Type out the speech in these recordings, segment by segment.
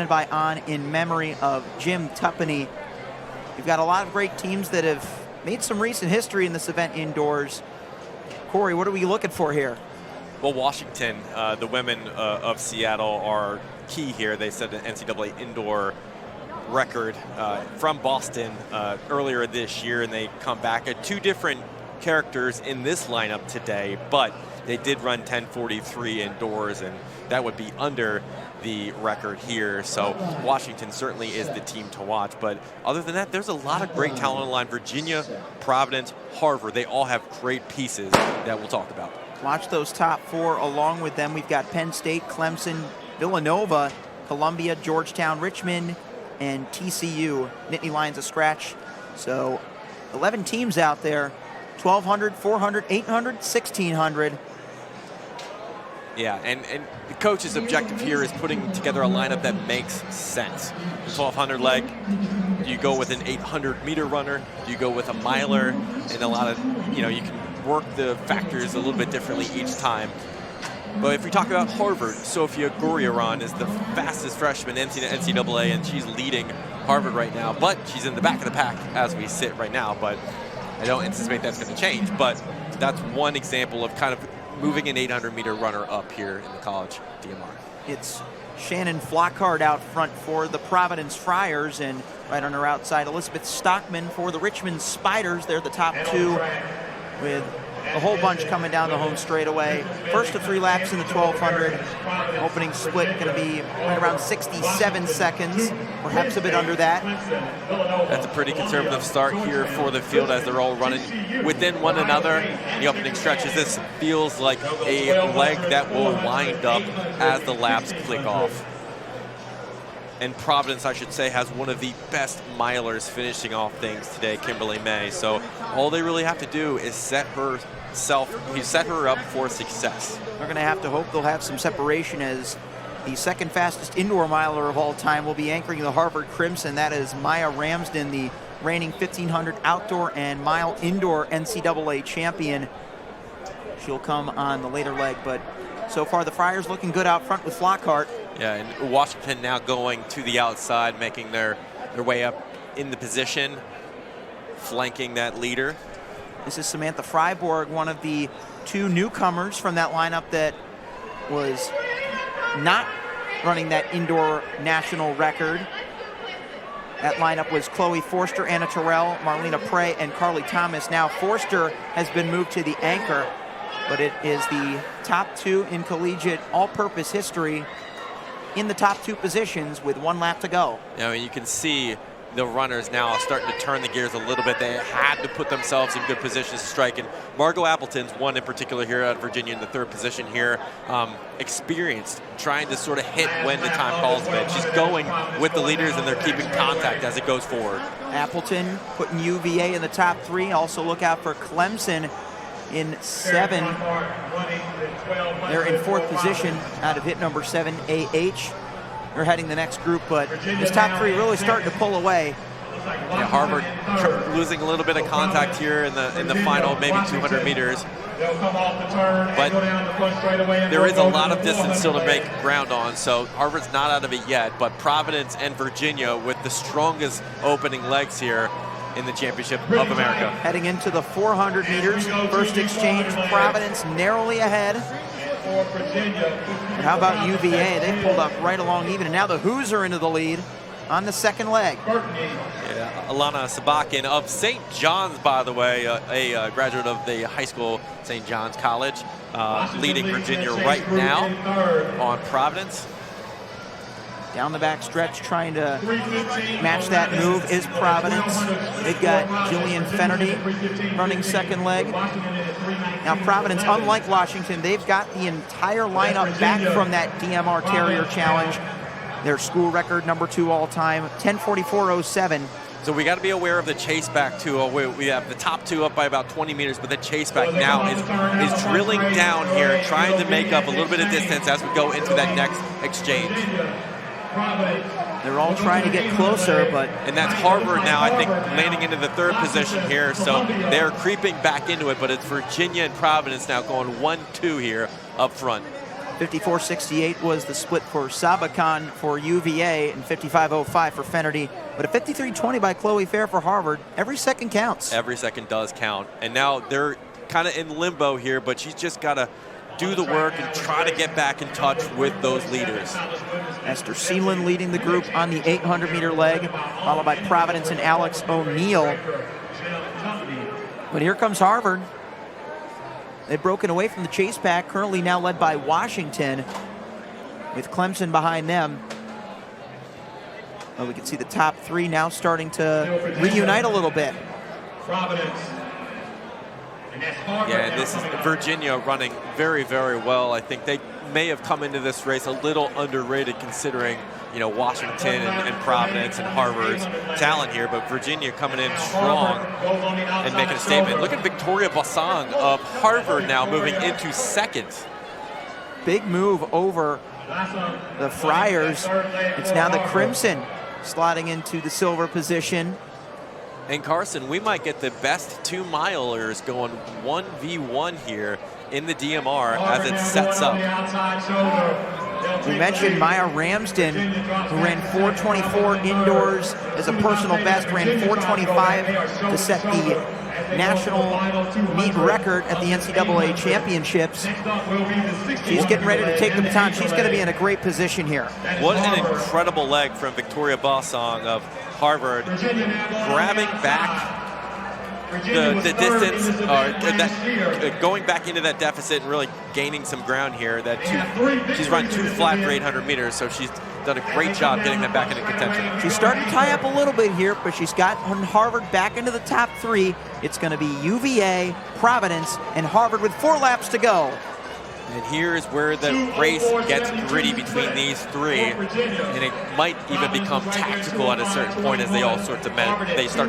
presented by On in memory of Jim Tuppeny. You've got a lot of great teams that have made some recent history in this event indoors. Corey, what are we looking for here? Well, Washington, the women of Seattle are key here. They set an NCAA indoor record from Boston earlier this year, and they come back at 2 different characters in this lineup today, but they did run 10:43 indoors, and that would be under the record here. So Washington certainly is the team to watch. But other than that, there's a lot of great talent on the line. Virginia, Providence, Harvard, they all have great pieces that we'll talk about. Watch those top 4. Along with them, we've got Penn State, Clemson, Villanova, Columbia, Georgetown, Richmond, and TCU. Nittany Lions a scratch. So 11 teams out there. 1,200, 400, 800, 1,600. Yeah, and the coach's objective here is putting together a lineup that makes sense. The 1,200 leg, do you go with an 800-meter runner? Do you go with a miler? And a lot of, you can work the factors a little bit differently each time. But if we talk about Harvard, Sophia Gurriaran is the fastest freshman in NCAA, and she's leading Harvard right now. But she's in the back of the pack as we sit right now. But I don't anticipate that's going to change, but that's one example of kind of moving an 800-meter runner up here in the college DMR. It's Shannon Flockhart out front for the Providence Friars, and right on her outside, Elizabeth Stockman for the Richmond Spiders. They're the top 2 with a whole bunch coming down the home straightaway. First of 3 laps in the 1,200. Opening split going to be right around 67 seconds, perhaps a bit under that. That's a pretty conservative start here for the field as they're all running within one another. The opening stretches, this feels like a leg that will wind up as the laps click off. And Providence, I should say, has one of the best milers finishing off things today, Kimberly May. So all they really have to do is set her up for success. They're going to have to hope they'll have some separation, as the second fastest indoor miler of all time will be anchoring the Harvard Crimson. That is Maya Ramsden, the reigning 1,500 outdoor and mile indoor NCAA champion. She'll come on the later leg, but so far the Friars looking good out front with Flockhart. Yeah, and Washington now going to the outside, making their way up in the position, flanking that leader. This is Samantha Freiborg, one of the 2 newcomers from that lineup that was not running that indoor national record. That lineup was Chloe Forster, Anna Terrell, Marlena Prey, and Carly Thomas. Now Forster has been moved to the anchor, but it is the top 2 in collegiate all-purpose history in the top 2 positions with 1 lap to go. Yeah, I mean, you can see the runners now starting to turn the gears a little bit. They had to put themselves in good positions to strike. And Margot Appleton's one in particular here out of Virginia in the 3rd position here. Experienced, trying to sort of hit when the time calls of it. She's going with the leaders, and they're keeping contact as it goes forward. Appleton putting UVA in the top 3. Also look out for Clemson in 7. They're in 4th position out of hit number 7, AH. They're heading the next group, but this top 3 really starting to pull away. Yeah, Harvard losing a little bit of contact here in the final, maybe 200 meters. But there is a lot of distance still to make ground on, so Harvard's not out of it yet. But Providence and Virginia with the strongest opening legs here in the Championship of America. Heading into the 400 meters, first exchange, Providence narrowly ahead. How about UVA? They pulled up right along even, and now the Hoos are into the lead on the second leg. Yeah, Alana Sabakin of St. John's, by the way, a graduate of the high school St. John's College, leading Virginia right now on Providence. Down the back stretch, trying to match that move is Providence. They've got Jillian Fennerty running second leg. Now Providence, unlike Washington, they've got the entire lineup back from that DMR Terrier Challenge. Their school record, number 2 all time, 10:44.07. So we got to be aware of the chase back too. We have the top 2 up by about 20 meters, but the chase back now is drilling down here, trying to make up a little bit of distance as we go into that next exchange. They're all trying to get closer, but... And that's Harvard now, I think, landing into the 3rd position here, so they're creeping back into it, but it's Virginia and Providence now going 1-2 here up front. 54.68 was the split for Sabakan for UVA and 55.05 for Fenerty. But a 53.20 by Chloe Fair for Harvard. Every second counts. Every second does count. And now they're kind of in limbo here, but she's just got to do the work and try to get back in touch with those leaders. Esther Seelan leading the group on the 800-meter leg, followed by Providence and Alex O'Neill. But here comes Harvard. They've broken away from the chase pack, currently now led by Washington, with Clemson behind them. Well, we can see the top three now starting to reunite a little bit. Yeah, and this is Virginia running very, very well. I think they may have come into this race a little underrated considering, you know, Washington and Providence and Harvard's talent here, but Virginia coming in strong and making a statement. Look at Victoria Bossong of Harvard now moving into second. Big move over the Friars. It's now the Crimson slotting into the silver position. And Carson, we might get the best 2-milers going 1v1 here in the DMR as it sets up. We mentioned Maya Ramsden, who ran 4:24 indoors as a personal best, ran 4:25 to set the national meet record at the NCAA championships. She's getting ready to take the baton. She's going to be in a great position here. What an incredible leg from Victoria Bossong of Harvard, grabbing back the distance, going back into that deficit and really gaining some ground here. She's run 2 flat for 800 meters, so she's done a great job getting them back into contention. She's starting to tie up a little bit here, but she's got Harvard back into the top 3. It's going to be UVA, Providence, and Harvard with 4 laps to go. And here's where the race gets gritty between these three, and it might even become tactical at a certain point as they all start to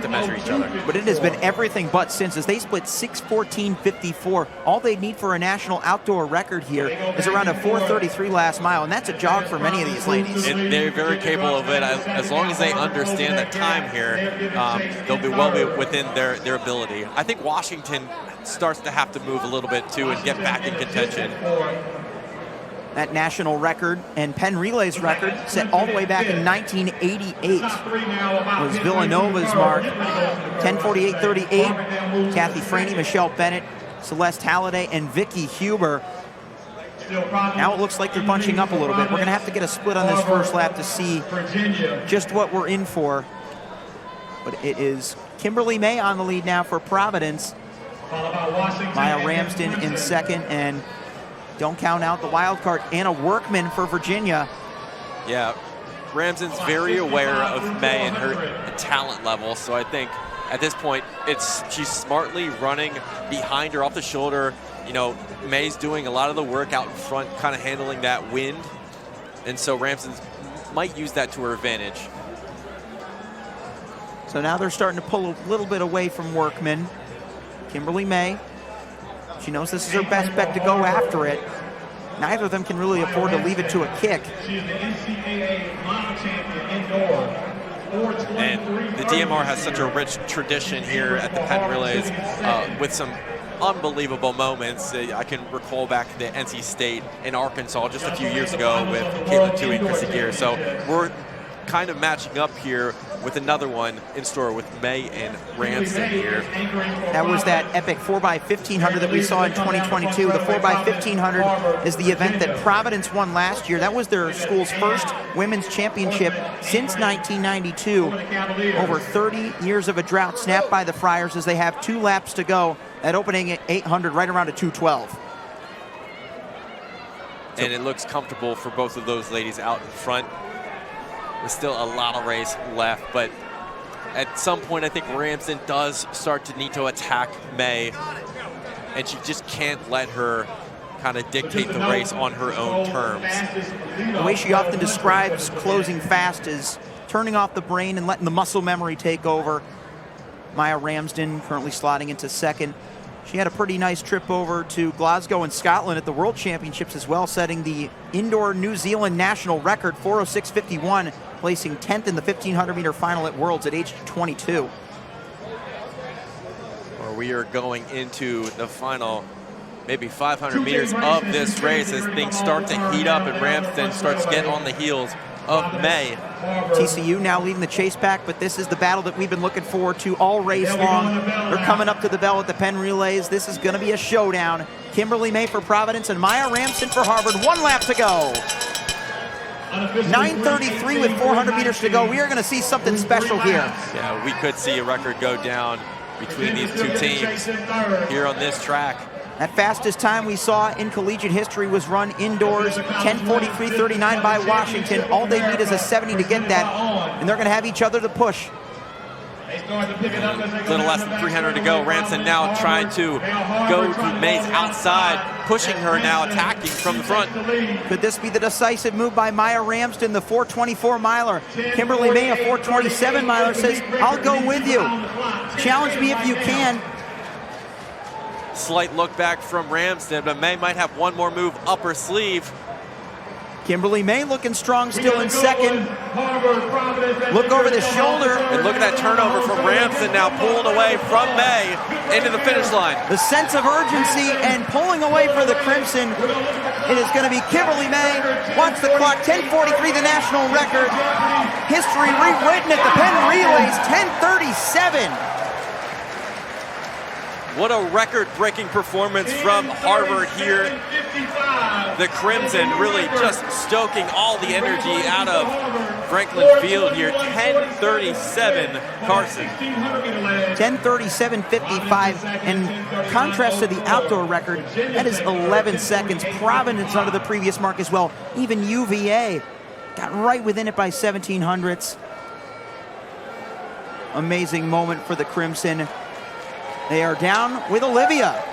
measure each other. But it has been everything but since, as they split 6:14.54. All they need for a national outdoor record here is around a 4:33 last mile, and that's a jog for many of these ladies. They're very capable of it. As long as they understand the time here, they'll be well within their ability. I think Washington starts to have to move a little bit too and get back in contention. That national record and Penn Relays record set all the way back in 1988 was Villanova's mark. 10:48.38. Kathy Franey, Michelle Bennett, Celeste Halliday, and Vicky Huber. Now it looks like they're bunching up a little bit. We're going to have to get a split on this first lap to see just what we're in for. But it is Kimberly May on the lead now for Providence. Maya Ramsden in second, and don't count out the wild card, Anna Workman for Virginia. Yeah, Ramsden's very aware of May and her talent level, so I think at this point she's smartly running behind her off the shoulder. You know, May's doing a lot of the work out in front, kind of handling that wind, and so Ramsden might use that to her advantage. So now they're starting to pull a little bit away from Workman. Kimberly May, she knows this is her best bet to go after it. Neither of them can really afford to leave it to a kick. And the DMR has such a rich tradition here at the Penn Relays with some unbelievable moments. I can recall back to NC State in Arkansas just a few years ago with Caitlin Toohey and Chrissy Gear. So we're kind of matching up here with another one in store with May and Ramsden here. That was that epic 4x1500 that we saw in 2022. The 4x1500 is the event that Providence won last year. That was their school's first women's championship since 1992. Over 30 years of a drought snapped by the Friars as they have 2 laps to go. That opening at 800 right around a 2:12. And it looks comfortable for both of those ladies out in front. There's still a lot of race left, but at some point I think Ramsden does start to need to attack May, and she just can't let her kind of dictate the race on her own terms. The way she often describes closing fast is turning off the brain and letting the muscle memory take over. Maya Ramsden currently slotting into second. She had a pretty nice trip over to Glasgow in Scotland at the World Championships as well, setting the indoor New Zealand national record, 4:06.51, placing 10th in the 1,500-meter final at Worlds at age 22. We are going into the final maybe 500 meters of this race as things start to heat up and Ramsden starts to get on the heels of May. TCU now leading the chase pack, but this is the battle that we've been looking forward to all race long. They're coming up to the bell at the Penn Relays. This is going to be a showdown. Kimberly May for Providence and Maya Ramsden for Harvard. 1 lap to go. 9:33 with 400 meters to go. We are going to see something special here. Yeah, we could see a record go down between these two teams here on this track. That fastest time we saw in collegiate history was run indoors, 10:43.39 by Washington. All they need is a 70 to get that, and they're going to have each other to push. A little less than 300 to go. Ramsden now trying to go to May's outside, pushing her now, attacking from the front. Could this be the decisive move by Maya Ramsden, the 4:24 miler? Kimberly May, a 4:27 miler, says, I'll go with you. Challenge me if you can. Slight look back from Ramsden, but May might have one more move up her sleeve. Kimberly May looking strong still in second. Look over the shoulder. And look at that turnover from Ramsden now pulling away from May into the finish line. The sense of urgency and pulling away for the Crimson. It is going to be Kimberly May. Watch the clock, 10:43, the national record. History rewritten at the Penn Relays, 10:37. What a record-breaking performance from Harvard here. The Crimson really just stoking all the energy out of Franklin Field here. 10:37, Carson. 10:37.55. In contrast to the outdoor record, that is 11 seconds. Providence under the previous mark as well. Even UVA got right within it by 1700ths. Amazing moment for the Crimson. They are down with Olivia.